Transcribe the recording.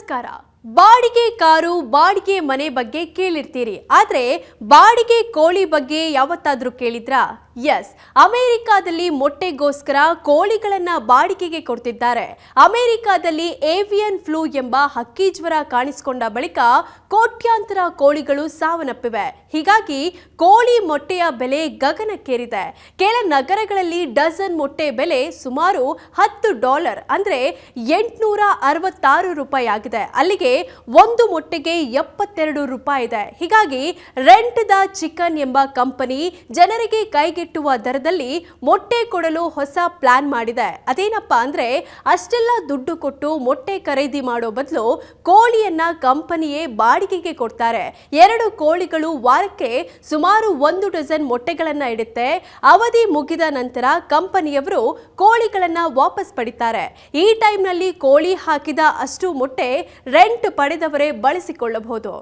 ನಮಸ್ಕಾರ. ಬಾಡಿಗೆ ಕಾರು ಬಾಡಿಗೆ ಮನೆ ಬಗ್ಗೆ ಕೇಳಿರ್ತೀರಿ, ಆದ್ರೆ ಬಾಡಿಗೆ ಕೋಳಿ ಬಗ್ಗೆ ಯಾವತ್ತಾದ್ರೂ ಕೇಳಿದ್ರಾ? ಎಸ್, ಅಮೆರಿಕಾದಲ್ಲಿ ಮೊಟ್ಟೆಗೋಸ್ಕರ ಕೋಳಿಗಳನ್ನ ಬಾಡಿಗೆಗೆ ಕೊಡ್ತಿದ್ದಾರೆ. ಅಮೆರಿಕಾದಲ್ಲಿ ಏವಿಯನ್ ಫ್ಲೂ ಎಂಬ ಹಕ್ಕಿ ಜ್ವರ ಕಾಣಿಸಿಕೊಂಡ ಬಳಿಕ ಕೋಟ್ಯಾಂತರ ಕೋಳಿಗಳು ಸಾವನ್ನಪ್ಪಿವೆ. ಹೀಗಾಗಿ ಕೋಳಿ ಮೊಟ್ಟೆಯ ಬೆಲೆ ಗಗನಕ್ಕೇರಿದೆ. ಕೆಲ ನಗರಗಳಲ್ಲಿ ಡಜನ್ ಮೊಟ್ಟೆ ಬೆಲೆ ಸುಮಾರು $10 ಅಂದ್ರೆ $866 ಆಗಿದೆ. ಅಲ್ಲಿಗೆ ಒಂದು ಮೊಟ್ಟೆಗೆ $72 ಇದೆ. ಹೀಗಾಗಿ ರೆಂಟ್ ದ ಚಿಕನ್ ಎಂಬ ಕಂಪನಿ ಜನರಿಗೆ ಕೈಗೆಟುವ ದರದಲ್ಲಿ ಮೊಟ್ಟೆ ಕೊಡಲು ಹೊಸ ಪ್ಲಾನ್ ಮಾಡಿದೆ. ಅದೇನಪ್ಪಾ ಅಂದ್ರೆ, ಅಷ್ಟೆಲ್ಲ ದುಡ್ಡು ಕೊಟ್ಟು ಮೊಟ್ಟೆ ಖರೀದಿ ಮಾಡೋ ಬದಲು ಕೋಳಿಯನ್ನ ಕಂಪನಿಯೇ ಬಾಡಿಗೆಗೆ ಕೊಡ್ತಾರೆ. 2 ಕೋಳಿಗಳು ವಾರಕ್ಕೆ ಸುಮಾರು 1 ಡಜನ್ ಮೊಟ್ಟೆಗಳನ್ನ ಇಡುತ್ತೆ. ಅವಧಿ ಮುಗಿದ ನಂತರ ಕಂಪನಿಯವರು ಕೋಳಿಗಳನ್ನ ವಾಪಸ್ ಪಡಿತಾರೆ. ಈ ಟೈಮ್ನಲ್ಲಿ ಕೋಳಿ ಹಾಕಿದ ಅಷ್ಟು ಮೊಟ್ಟೆ ರೆಂಟ್ ಪಡೆದವರೇ ಬಳಸಿಕೊಳ್ಳಬಹುದು.